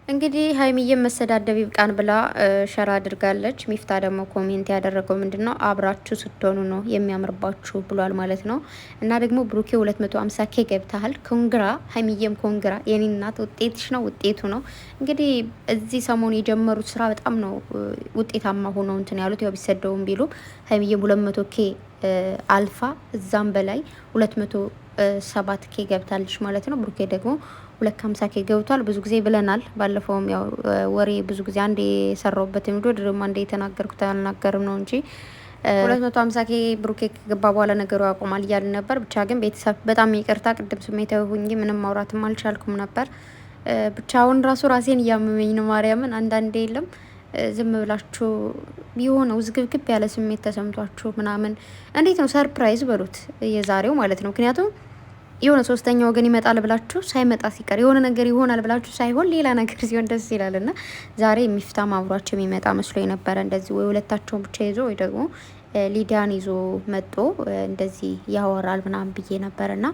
እንግዲህ ሀይሚዬ መሰዳደብ ይብቃን ብላ ሸራ አድርጋለች። ሚፍታ ደግሞ ኮሜንት ያደረገው ምንድነው አብራችሁ ስትሆኑ ነው የሚያምርባችሁ ብሏል ማለት ነው። እና ደግሞ ብሩኬ 250 ኬ ገብተሃል፣ ኮንግራ። ሀይሚዬም ኮንግራ፣ የኔ እናት ውጤትሽ ነው ውጤቱ ነው። እንግዲህ እዚህ ሰሞኑ የጀመሩት ስራ በጣም ነው ውጤታማ ሆነው እንትን ያሉት። ያው ቢሰደውም ቢሉ ሀይሚዬም 200 ኬ አልፋ እዛም በላይ 207 ኬ ገብታለች ማለት ነው። ብሩኬ ደግሞ 250 ኬ ገብቷል። ብዙ ጊዜ ብለናል። ባለፈውም ያው ወሬ ብዙ ጊዜ አንዴ የሰራውበት ቪዲዮ ደግሞ አንዴ የተናገርኩት አልናገርም ነው እንጂ 250 ኬ ብሩኬ ከገባ በኋላ ነገሩ ያቆማል እያልን ነበር። ብቻ ግን ቤተሰብ በጣም ይቅርታ፣ ቅድም ስሜታዊ ሆኜ ምንም ማውራትም አልቻልኩም ነበር። ብቻውን ራሱ ራሴን እያመመኝ ነው። ማርያምን አንዳንዴ የለም ዝም ብላችሁ የሆነ ውዝግብግብ ያለ ስሜት ተሰምቷችሁ ምናምን እንዴት ነው ሰርፕራይዝ በሉት የዛሬው ማለት ነው። ምክንያቱም የሆነ ሶስተኛ ወገን ይመጣል ብላችሁ ሳይመጣ ሲቀር የሆነ ነገር ይሆናል ብላችሁ ሳይሆን ሌላ ነገር ሲሆን ደስ ይላል። እና ዛሬ የሚፍታ አብሯቸው የሚመጣ መስሎ የነበረ እንደዚህ ወይ ሁለታቸውን ብቻ ይዞ ወይ ደግሞ ሊዲያን ይዞ መጦ እንደዚህ ያወራል ምናምን ብዬ ነበርና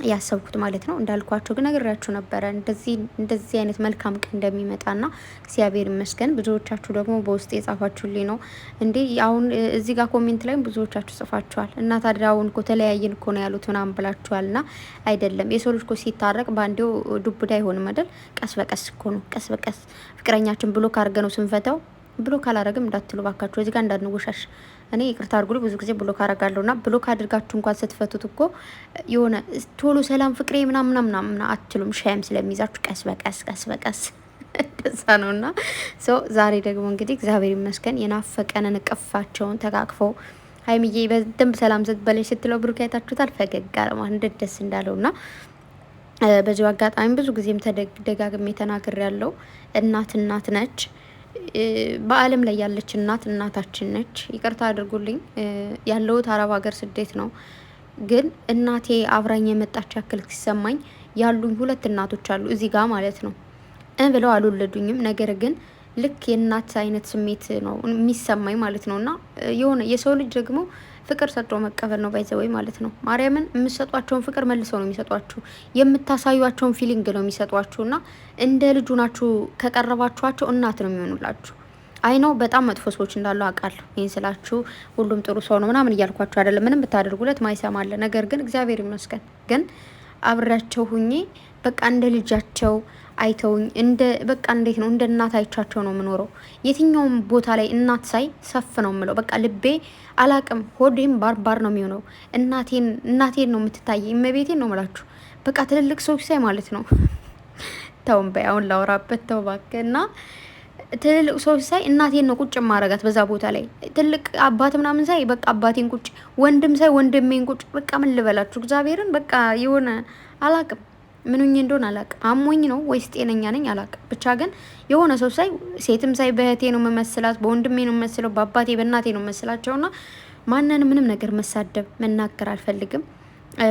ያሰብኩት ማለት ነው። እንዳልኳቸው ግን ነግሬያችሁ ነበረ እንደዚህ አይነት መልካም ቀን እንደሚመጣና እግዚአብሔር ይመስገን። ብዙዎቻችሁ ደግሞ በውስጥ የጻፋችሁልኝ ነው እንዴ አሁን እዚህ ጋር ኮሜንት ላይም ብዙዎቻችሁ ጽፋችኋል። እና ታዲያ አሁን እኮ ተለያየን እኮ ነው ያሉት ምናምን ብላችኋል። ና አይደለም የሰው ልጅ እኮ ሲታረቅ በአንዴው ዱብዳ አይሆንም አይደል? ቀስ በቀስ እኮ ነው። ቀስ በቀስ ፍቅረኛችን ብሎ ካርገ ነው ስንፈተው ብሎ ካላረግም እንዳትሉ ባካችሁ፣ እዚህ ጋር እንዳንወሻሽ። እኔ ይቅርታ አድርጉልኝ፣ ብዙ ጊዜ ብሎክ አረጋለሁ ና ብሎክ አድርጋችሁ እንኳን ስትፈቱት እኮ የሆነ ቶሎ ሰላም ፍቅሬ ምናምን አትሉም፣ ሻይም ስለሚይዛችሁ ቀስ በቀስ እንደዛ ነው። ና ዛሬ ደግሞ እንግዲህ እግዚአብሔር ይመስገን የናፈቀንን እቅፋቸውን ተቃቅፈው ሀይሚዬ በደንብ ሰላም ስትበለኝ ስትለው ብሩክ አይታችሁታል፣ ፈገግ አለ ማለት ደስ እንዳለው ና በዚሁ አጋጣሚ ብዙ ጊዜም ተደጋግሜ ተናግሬ ያለው እናት ነች። በዓለም ላይ ያለች እናት እናታችን ነች። ይቅርታ አድርጉልኝ፣ ያለሁት አረብ ሀገር ስደት ነው። ግን እናቴ አብራኝ የመጣች ያክል ሲሰማኝ ያሉኝ ሁለት እናቶች አሉ እዚህ ጋር ማለት ነው። ብለው አልወለዱኝም፣ ነገር ግን ልክ የእናት አይነት ስሜት ነው የሚሰማኝ ማለት ነው። እና የሆነ የሰው ልጅ ደግሞ ፍቅር ሰጥቶ መቀበል ነው ባይዘወይ ማለት ነው። ማርያምን የምትሰጧቸውን ፍቅር መልሰው ነው የሚሰጧችሁ። የምታሳዩቸውን ፊሊንግ ነው የሚሰጧችሁ። እና እንደ ልጁ ናችሁ ከቀረባችኋቸው እናት ነው የሚሆኑላችሁ። አይ ነው በጣም መጥፎ ሰዎች እንዳሉ አውቃለሁ። ይህን ስላችሁ ሁሉም ጥሩ ሰው ነው ምናምን እያልኳችሁ አይደለም። ምንም ብታደርጉለት ማይሰማለ። ነገር ግን እግዚአብሔር ይመስገን ግን አብሬያቸው ሁኜ በቃ እንደ ልጃቸው አይተውኝ እንደ በቃ እንዴት ነው እንደ እናት አይቻቸው ነው የምኖረው። የትኛውም ቦታ ላይ እናት ሳይ ሰፍ ነው የምለው። በቃ ልቤ አላቅም፣ ሆዴም ባርባር ነው የሚሆነው። እናቴን ነው የምትታየ። እመቤቴን ነው የምላችሁ። በቃ ትልልቅ ሰዎች ሳይ ማለት ነው ተውን በይ አሁን ላወራበት ተው እባክህ። እና ትልልቅ ሰዎች ሳይ እናቴን ነው ቁጭ ማረጋት በዛ ቦታ ላይ። ትልቅ አባት ምናምን ሳይ በቃ አባቴን ቁጭ፣ ወንድም ሳይ ወንድሜን ቁጭ። በቃ ምን ልበላችሁ እግዚአብሔርን በቃ የሆነ አላቅም ምንኝ እንደሆነ አላቅም። አሞኝ ነው ወይስ ጤነኛ ነኝ አላቅም። ብቻ ግን የሆነ ሰው ሳይ ሴትም ሳይ በእህቴ ነው መመስላት፣ በወንድሜ ነው መመስለው፣ በአባቴ በእናቴ ነው መመስላቸውና ማንንም ምንም ነገር መሳደብ መናገር አልፈልግም።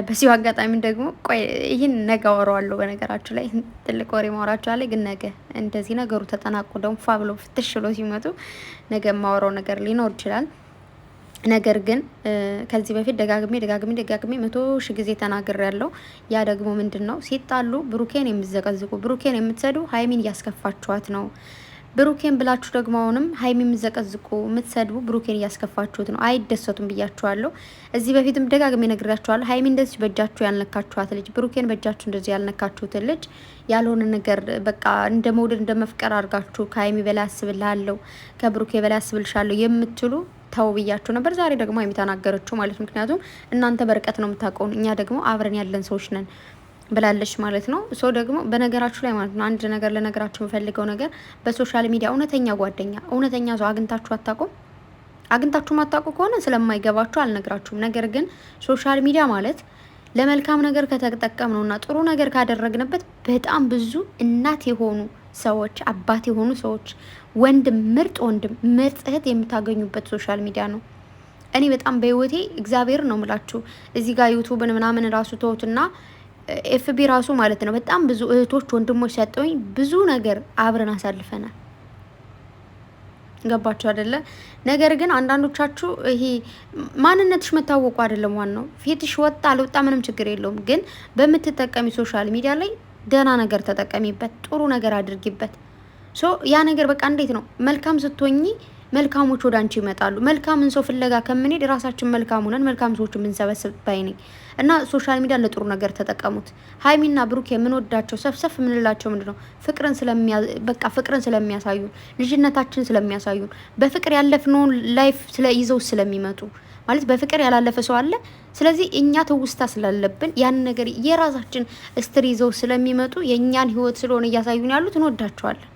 በዚሁ አጋጣሚ ደግሞ ቆይ ይህን ነገ አወራዋለሁ። በነገራችሁ ላይ ትልቅ ወሬ ማወራችሁ አለ። ግን ነገ እንደዚህ ነገሩ ተጠናቆ ደግሞ ፋ ብሎ ፍትሽ ብሎ ሲመጡ ነገ የማወራው ነገር ሊኖር ይችላል። ነገር ግን ከዚህ በፊት ደጋግሜ 100,000 ጊዜ ተናግሬ ያለው ያ ደግሞ ምንድነው ሲጣሉ ብሩኬን የምትዘቀዝቁ ብሩኬን የምትሰዱ ሀይሚን እያስከፋችኋት ነው። ብሩኬን ብላችሁ ደግሞ አሁንም ሀይሚን የምትዘቀዝቁ የምትሰድቡ ብሩኬን እያስከፋችሁት ነው። አይደሰቱም ብያችኋለሁ። እዚህ በፊትም ደጋግሜ ነግሬያችኋለሁ። ሀይሚን እንደዚህ በእጃችሁ ያልነካችኋት ልጅ ብሩኬን በእጃችሁ እንደዚህ ያልነካችሁት ልጅ ያልሆነ ነገር በቃ እንደ መውደድ እንደ መፍቀር አድርጋችሁ ከሀይሚ በላይ አስብልሃለሁ ከብሩኬ በላይ አስብልሻለሁ የምትሉ ተው ብያችሁ ነበር። ዛሬ ደግሞ ሀይሚ ተናገረችው ማለት ነው። ምክንያቱም እናንተ በርቀት ነው የምታውቀውን፣ እኛ ደግሞ አብረን ያለን ሰዎች ነን ብላለች ማለት ነው። ሶ ደግሞ በነገራችሁ ላይ ማለት ነው አንድ ነገር ለነገራችሁ የምፈልገው ነገር በሶሻል ሚዲያ እውነተኛ ጓደኛ እውነተኛ ሰው አግኝታችሁ አታውቁም። አግኝታችሁ ማታውቁ ከሆነ ስለማይገባችሁ አልነግራችሁም። ነገር ግን ሶሻል ሚዲያ ማለት ለመልካም ነገር ከተጠቀምነውና ጥሩ ነገር ካደረግንበት በጣም ብዙ እናት የሆኑ ሰዎች አባት የሆኑ ሰዎች ወንድም ምርጥ እህት የምታገኙበት ሶሻል ሚዲያ ነው። እኔ በጣም በህይወቴ እግዚአብሔር ነው ምላችሁ እዚህ ጋር ዩቱብን ምናምን ራሱ ተውትና ኤፍቢ ራሱ ማለት ነው በጣም ብዙ እህቶች ወንድሞች ሰጠውኝ ብዙ ነገር አብረን አሳልፈናል። ገባችሁ አይደለ? ነገር ግን አንዳንዶቻችሁ ይሄ ማንነትሽ መታወቁ አይደለም ዋናው፣ ፊትሽ ወጣ አልወጣ ምንም ችግር የለውም። ግን በምትጠቀሚ ሶሻል ሚዲያ ላይ ደህና ነገር ተጠቀሚበት፣ ጥሩ ነገር አድርጊበት። ያ ነገር በቃ እንዴት ነው መልካም ስትሆኚ መልካሞች ወደ አንቺ ይመጣሉ። መልካምን ሰው ፍለጋ ከምንሄድ ራሳችን መልካም ሆነን መልካም ሰዎችን ብንሰበስብ ባይ ነኝ። እና ሶሻል ሚዲያ ለጥሩ ነገር ተጠቀሙት። ሀይሚና ብሩክ የምንወዳቸው ሰፍሰፍ የምንላቸው ምንድነው ፍቅርን ስለሚያሳዩ፣ ልጅነታችን ስለሚያሳዩ፣ በፍቅር ያለፍነውን ላይፍ ይዘው ስለሚመጡ ማለት በፍቅር ያላለፈ ሰው አለ። ስለዚህ እኛ ትውስታ ስላለብን ያን ነገር የራሳችን እስትር ይዘው ስለሚመጡ የእኛን ህይወት ስለሆነ እያሳዩን ያሉት እንወዳቸዋለን።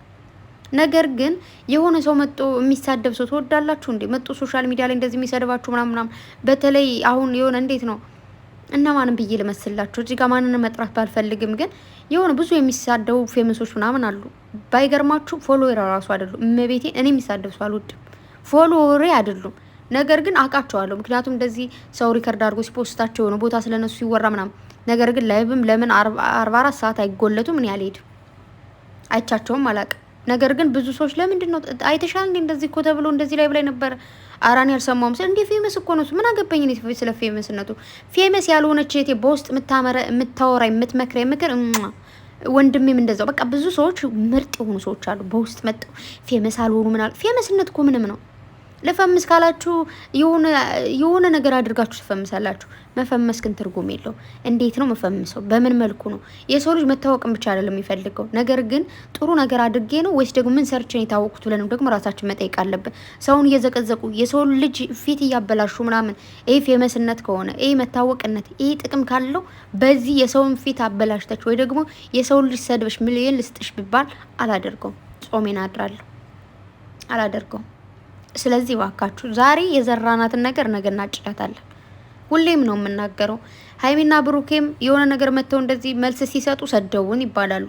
ነገር ግን የሆነ ሰው መጥቶ የሚሳደብ ሰው ትወዳላችሁ እንዴ? መጥቶ ሶሻል ሚዲያ ላይ እንደዚህ የሚሰድባችሁ ምናምን በተለይ አሁን የሆነ እንዴት ነው እና ማንም ብዬ ልመስላችሁ እዚህ ጋር ማንንም መጥራት ባልፈልግም ግን የሆነ ብዙ የሚሳደቡ ፌመሶች ምናምን አሉ። ባይገርማችሁ ፎሎወር ራሱ አይደሉም። እመቤቴ እኔ የሚሳደብ ሰው አልወድም። ፎሎወሬ አይደሉም። ነገር ግን አውቃቸዋለሁ። ምክንያቱም እንደዚህ ሰው ሪከርድ አድርጎ ሲፖስታቸው የሆነ ቦታ ስለነሱ ሲወራ ምናምን። ነገር ግን ላይብም ለምን 44 ሰዓት አይጎለቱም? እኔ አልሄድም፣ አይቻቸውም፣ አላውቅም። ነገር ግን ብዙ ሰዎች ለምንድን ነው አይተሻል እንዴ እንደዚህ እኮ ተብሎ እንደዚህ ላይ ብላይ ነበር አራን ያልሰማውም ስለ እንዴ ፌመስ እኮ ነው ምን አገባኝ እኔ ስለ ፌመስነቱ። ፌመስ ያልሆነች እህቴ በውስጥ የምታወራ የምትመክረኝ ምክር ወንድሜም እንደዛው። በቃ ብዙ ሰዎች ምርጥ የሆኑ ሰዎች አሉ በውስጥ መጥተው ፌመስ አልሆኑ ምን አሉ። ፌመስነት እኮ ምንም ነው። ለፈምስ ካላችሁ የሆነ ነገር አድርጋችሁ ትፈምሳላችሁ። መፈመስ ግን ትርጉም የለው። እንዴት ነው መፈምሰው? በምን መልኩ ነው? የሰው ልጅ መታወቅም ብቻ አይደለም የሚፈልገው። ነገር ግን ጥሩ ነገር አድርጌ ነው ወይስ ደግሞ ምን ሰርችን የታወቁት ብለንም ደግሞ ራሳችን መጠየቅ አለብን። ሰውን እየዘቀዘቁ የሰው ልጅ ፊት እያበላሹ ምናምን ይሄ ፌመስነት ከሆነ ይሄ መታወቅነት ይሄ ጥቅም ካለው በዚህ የሰውን ፊት አበላሽተች ወይ ደግሞ የሰው ልጅ ሰድበሽ ሚሊየን ልስጥሽ ቢባል አላደርገውም። ጾሜን አድራለሁ፣ አላደርገውም። ስለዚህ ዋካችሁ ዛሬ የዘራናትን ነገር ነገ እናጭዳታለን። ሁሌም ነው የምናገረው። ሀይሚና ብሩኬም የሆነ ነገር መተው እንደዚህ መልስ ሲሰጡ ሰደውን ይባላሉ።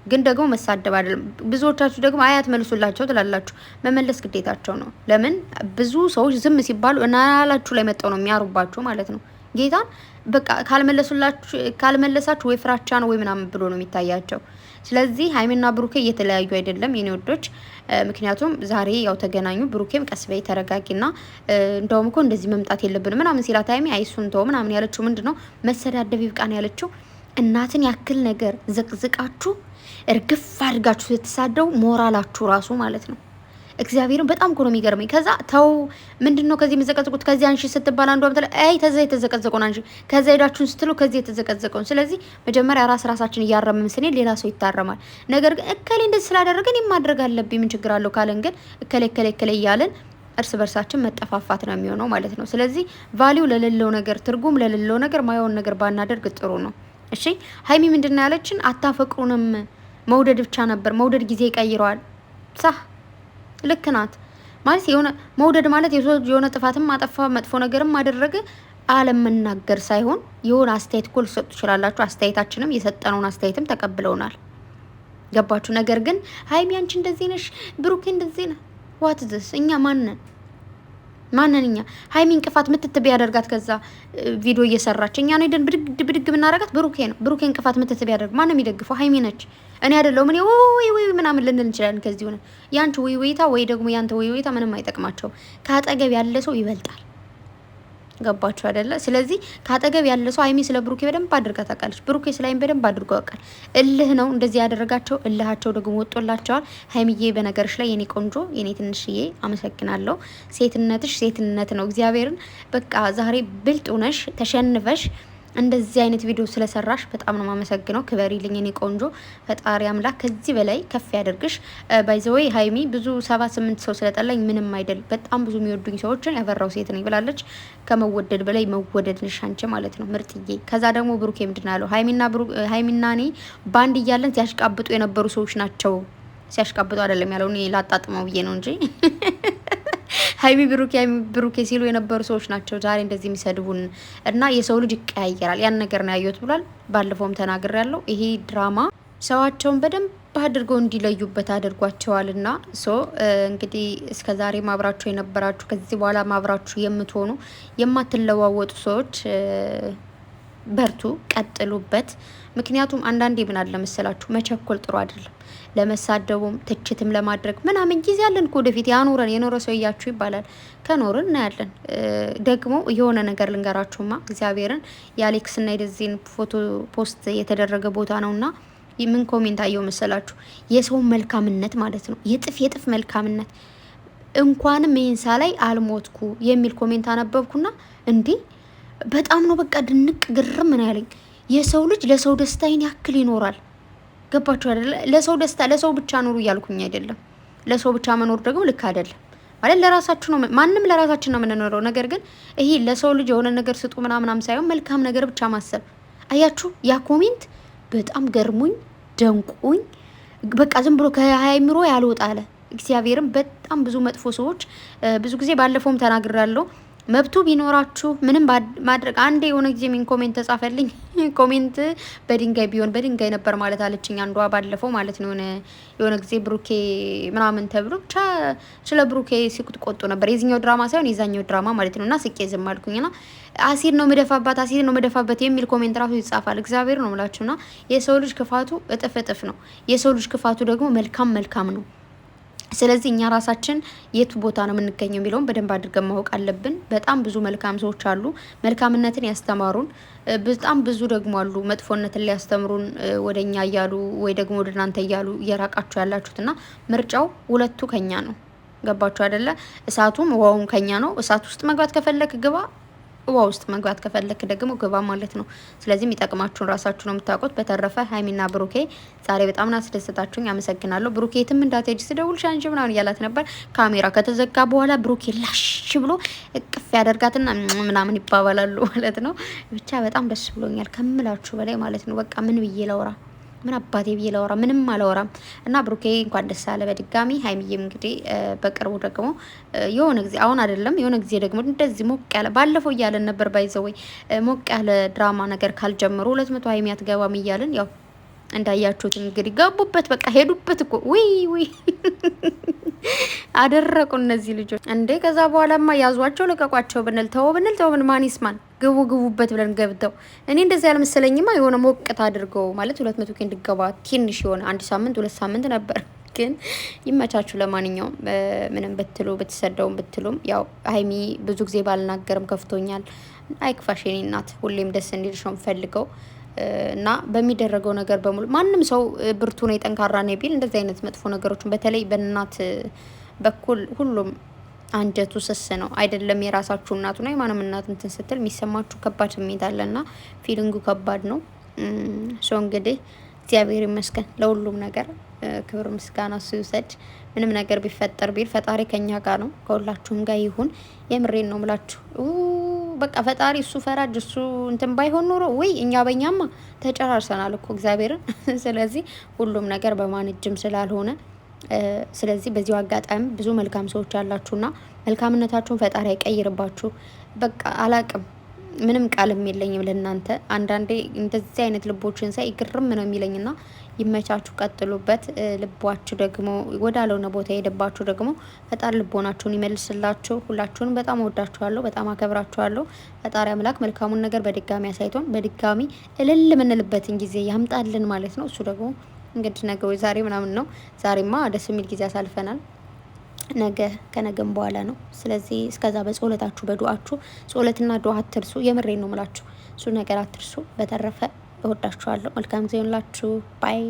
ግን ደግሞ መሳደብ አይደለም። ብዙዎቻችሁ ደግሞ አያት መልሱላቸው ትላላችሁ። መመለስ ግዴታቸው ነው። ለምን ብዙ ሰዎች ዝም ሲባሉ እናላችሁ ላይ መጣው ነው የሚያሩባችሁ ማለት ነው። ጌታን በቃ ካልመለሳችሁ ወይ ፍራቻ ነው ወይ ምናምን ብሎ ነው የሚታያቸው። ስለዚህ ሀይሚና ብሩኬ እየተለያዩ አይደለም የኔ ወዶች። ምክንያቱም ዛሬ ያው ተገናኙ። ብሩኬም ቀስ በይ ተረጋጊና እንደውም እኮ እንደዚህ መምጣት የለብንም ምናምን ሲላት ሀይሚ አይሱን ተው ምናምን ያለችው ምንድነው መሰዳደብ ይብቃን ያለችው። እናትን ያክል ነገር ዘቅዝቃችሁ እርግፍ አድርጋችሁ ስትሳደው ሞራላችሁ ራሱ ማለት ነው እግዚአብሔርን በጣም እኮ ነው የሚገርመኝ። ከዛ ተው ምንድነው ከዚህ የምዘቀዝቁት ከዚህ አንሺ ስትባል አንዷ ምትለ ተዛ የተዘቀዘቀውን አንሺ ከዛ ሄዳችሁን ስትሉ ከዚህ የተዘቀዘቀውን። ስለዚህ መጀመሪያ ራሳችን እያረምን ስንል ሌላ ሰው ይታረማል። ነገር ግን እከሌ እንደዚህ ስላደረገን ማድረግ አለብኝ ምን ችግር አለው ካለን ግን እከሌ እያለን እርስ በርሳችን መጠፋፋት ነው የሚሆነው ማለት ነው። ስለዚህ ቫሊዩ ለሌለው ነገር ትርጉም ለሌለው ነገር ማየውን ነገር ባናደርግ ጥሩ ነው። እሺ ሀይሚ ምንድነው ያለችን? አታፈቅሩንም መውደድ ብቻ ነበር። መውደድ ጊዜ ይቀይረዋል። ልክ ናት ማለት የሆነ መውደድ ማለት የሆነ ጥፋትም አጠፋ መጥፎ ነገርም አደረገ አለም መናገር ሳይሆን የሆነ አስተያየት እኮ ልትሰጡ ትችላላችሁ። አስተያየታችንም የሰጠነውን አስተያየትም ተቀብለውናል። ገባችሁ? ነገር ግን ሀይሚ አንቺ እንደዚህ ነሽ፣ ብሩኬ እንደዚህ ነው። ዋት ዘስ እኛ ማንን እኛ ሀይሚ እንቅፋት ምትትብ ያደርጋት ከዛ ቪዲዮ እየሰራች እኛ ነው ሄደን ብድግ ብናረጋት ብሩኬ ነው። ብሩኬ እንቅፋት ምትትብ ያደርግ ማንም የሚደግፈው ሀይሚ ነች። እኔ አይደለሁም። እኔ ወይ ምናምን ልንል እንችላለን። ከዚህ ሆነ ያንቺ ወይታ ወይ ደግሞ ያንተ ወይታ ምንም አይጠቅማቸው። ካጠገብ ያለ ሰው ይበልጣል። ገባችሁ አይደለ? ስለዚህ ካጠገብ ያለ ሰው ሀይሚ ስለ ብሩኬ በደንብ አድርጋ ታውቃለች። ብሩኬ ስለ ሀይሚ በደንብ አድርጎ ያውቃል። እልህ ነው እንደዚህ ያደረጋቸው። እልሃቸው ደግሞ ወጦላቸዋል። ሀይሚዬ በነገርሽ ላይ የኔ ቆንጆ የኔ ትንሽዬ አመሰግናለሁ። ሴትነትሽ ሴትነት ነው። እግዚአብሔርን በቃ ዛሬ ብልጥ ሆነሽ ተሸንፈሽ እንደዚህ አይነት ቪዲዮ ስለሰራሽ በጣም ነው ማመሰግነው። ክበሪልኝ የኔ ቆንጆ። ፈጣሪ አምላክ ከዚህ በላይ ከፍ ያደርግሽ። ባይዘወይ ሀይሚ ብዙ 78 ሰው ስለጠላኝ ምንም አይደል። በጣም ብዙ የሚወዱኝ ሰዎችን ያፈራው ሴት ነኝ ብላለች። ከመወደድ በላይ መወደድ ነሽ አንቺ ማለት ነው ምርጥዬ። ከዛ ደግሞ ብሩኬ ምንድን ያለው ሀይሚና እኔ ባንድ እያለን ሲያሽቃብጡ የነበሩ ሰዎች ናቸው። ሲያሽቃብጡ አይደለም ያለው እኔ ላጣጥመው ብዬ ነው እንጂ ሀይሚ ብሩኬ ሲሉ የነበሩ ሰዎች ናቸው ዛሬ እንደዚህ የሚሰድቡን። እና የሰው ልጅ ይቀያየራል። ያን ነገር ነው ያየሁት ብሏል። ባለፈውም ተናግሬ ያለው ይሄ ድራማ ሰዋቸውን በደንብ አድርገው እንዲለዩበት አድርጓቸዋል። እና እንግዲህ እስከ ዛሬ ማብራችሁ የነበራችሁ ከዚህ በኋላ ማብራችሁ የምትሆኑ የማትለዋወጡ ሰዎች በርቱ፣ ቀጥሉበት። ምክንያቱም አንዳንዴ ምን አለ መሰላችሁ መቸኮል ጥሩ አይደለም። ለመሳደቡም ትችትም ለማድረግ ምናምን ጊዜ ያለን እኮ ወደፊት ያኖረን የኖረ ሰው እያችሁ ይባላል። ከኖርን እናያለን። ደግሞ የሆነ ነገር ልንገራችሁማ እግዚአብሔርን የአሌክስና የደዚን ፎቶ ፖስት የተደረገ ቦታ ነውና ምን ኮሜንት አየው መሰላችሁ? የሰው መልካምነት ማለት ነው። የጥፍ መልካምነት እንኳንም ይህን ሳላይ አልሞትኩ የሚል ኮሜንት አነበብኩና እንዴ በጣም ነው በቃ ድንቅ ግርም ምን ያለኝ። የሰው ልጅ ለሰው ደስታ ይህን ያክል ይኖራል። ገባችሁ አይደለ? ለሰው ደስታ ለሰው ብቻ ኑሩ እያልኩኝ አይደለም። ለሰው ብቻ መኖር ደግሞ ልክ አይደለም ማለት ለራሳችሁ ነው። ማንም ለራሳችን ነው የምንኖረው። ነገር ግን ይሄ ለሰው ልጅ የሆነ ነገር ስጡ ምናምናም ሳይሆን መልካም ነገር ብቻ ማሰብ። አያችሁ ያ ኮሜንት በጣም ገርሙኝ ደንቁኝ። በቃ ዝም ብሎ ከአይምሮ ያልወጣ አለ። እግዚአብሔርም በጣም ብዙ መጥፎ ሰዎች ብዙ ጊዜ ባለፈውም ተናግራለሁ። መብቱ ቢኖራችሁ ምንም ማድረግ አንዴ የሆነ ጊዜ ምን ኮሜንት ተጻፈልኝ። ኮሜንት በድንጋይ ቢሆን በድንጋይ ነበር ማለት አለችኝ አንዷ ባለፈው ማለት ነው። የሆነ ጊዜ ብሩኬ ምናምን ተብሎ ብቻ ስለ ብሩኬ ሲቆጡ ነበር። የዚህኛው ድራማ ሳይሆን የዛኛው ድራማ ማለት ነው። እና ስቄ ዝም አልኩኝና አሲድ ነው መደፋባት የሚል ኮሜንት ራሱ ይጻፋል። እግዚአብሔር ነው ምላችሁና የሰው ልጅ ክፋቱ እጥፍ ነው። የሰው ልጅ ክፋቱ ደግሞ መልካም ነው። ስለዚህ እኛ ራሳችን የቱ ቦታ ነው የምንገኘው የሚለውን በደንብ አድርገን ማወቅ አለብን። በጣም ብዙ መልካም ሰዎች አሉ፣ መልካምነትን ያስተማሩን። በጣም ብዙ ደግሞ አሉ መጥፎነትን ሊያስተምሩን ወደኛ እያሉ ወይ ደግሞ ወደ እናንተ እያሉ እየራቃችሁ ያላችሁትና ምርጫው ሁለቱ ከኛ ነው። ገባችሁ አይደለ? እሳቱም ውሃውም ከኛ ነው። እሳት ውስጥ መግባት ከፈለክ ግባ፣ ውሃ ውስጥ መግባት ከፈለክ ደግሞ ግባ ማለት ነው። ስለዚህ የሚጠቅማችሁን ራሳችሁ ነው የምታውቁት። በተረፈ ሀይሚና ብሩኬ ዛሬ በጣም አስደስታችሁኝ፣ አመሰግናለሁ። ብሩኬ የትም እንዳትሄጂ ስደውልሽ አንቺ ምናምን እያላት ነበር። ካሜራ ከተዘጋ በኋላ ብሩኬ ላሽ ብሎ እቅፍ ያደርጋትና ምናምን ይባባላሉ ማለት ነው። ብቻ በጣም ደስ ብሎኛል ከምላችሁ በላይ ማለት ነው። በቃ ምን ብዬ ላውራ? ምን አባቴ ብዬ ላወራ? ምንም አላወራም። እና ብሩኬ እንኳን ደስ አለ በድጋሚ። ሀይሚዬም እንግዲህ በቅርቡ ደግሞ የሆነ ጊዜ አሁን አይደለም የሆነ ጊዜ ደግሞ እንደዚህ ሞቅ ያለ ባለፈው እያለን ነበር ባይዘወይ ሞቅ ያለ ድራማ ነገር ካልጀመሩ 200 ሀይሚ አትገባም እያለን ያው እንዳያችሁት እንግዲህ ገቡበት። በቃ ሄዱበት እኮ ውይ አደረቁ እነዚህ ልጆች እንዴ። ከዛ በኋላማ ያዟቸው ለቀቋቸው ብንል ተው ማን ይስማን? ግቡበት ብለን ገብተው እኔ እንደዚህ ያልመሰለኝማ የሆነ ሞቅት አድርገው ማለት 200 ኬ እንድገባ ትንሽ የሆነ 1 ሳምንት 2 ሳምንት ነበር። ግን ይመቻችሁ። ለማንኛውም ምንም ብትሉ ብትሰደውም ብትሉም ያው ሀይሚ ብዙ ጊዜ ባልናገርም ከፍቶኛል። አይክፋሽ የኔ እናት፣ ሁሌም ደስ እንዲልሽ ነው የምፈልገው። እና በሚደረገው ነገር በሙሉ ማንም ሰው ብርቱ ነው ጠንካራ ነው ቢል እንደዚህ አይነት መጥፎ ነገሮችን በተለይ በእናት በኩል ሁሉም አንጀቱ ስስ ነው አይደለም። የራሳችሁ እናቱ ነው የማንም እናት እንትን ስትል የሚሰማችሁ ከባድ ስሜት አለና ፊሊንጉ ከባድ ነው። ሶ እንግዲህ እግዚአብሔር ይመስገን ለሁሉም ነገር ክብር ምስጋና እሱ ይውሰድ። ምንም ነገር ቢፈጠር ቢል ፈጣሪ ከኛ ጋር ነው፣ ከሁላችሁም ጋር ይሁን። የምሬን ነው ምላችሁ። በቃ ፈጣሪ እሱ ፈራጅ እሱ እንትን ባይሆን ኖሮ ወይ እኛ በእኛማ ተጨራርሰናል እኮ እግዚአብሔርን። ስለዚህ ሁሉም ነገር በማን እጅም ስላልሆነ ስለዚህ በዚሁ አጋጣሚ ብዙ መልካም ሰዎች ያላችሁና መልካምነታችሁን ፈጣሪ አይቀይርባችሁ። በቃ አላቅም ምንም ቃልም የለኝም ለእናንተ። አንዳንዴ እንደዚህ አይነት ልቦችን ሳይ ግርም ነው የሚለኝና ይመቻችሁ፣ ቀጥሉበት። ልባችሁ ደግሞ ወዳልሆነ ቦታ የሄደባችሁ ደግሞ ፈጣሪ ልቦናችሁን ይመልስላችሁ። ሁላችሁንም በጣም ወዳችኋለሁ፣ በጣም አከብራችኋለሁ። ፈጣሪ አምላክ መልካሙን ነገር በድጋሚ አሳይቶን በድጋሚ እልል የምንልበትን ጊዜ ያምጣልን ማለት ነው። እሱ ደግሞ እንግዲህ ነገ ወይ ዛሬ ምናምን ነው። ዛሬማ ደስ የሚል ጊዜ አሳልፈናል። ነገ ከነገም በኋላ ነው። ስለዚህ እስከዛ በጸሎታችሁ በዱአችሁ ጸሎትና ዱአ አትርሱ። የምሬን ነው ምላችሁ፣ እሱ ነገር አትርሱ። በተረፈ እወዳችኋለሁ። መልካም ጊዜ ይሁንላችሁ። ባይ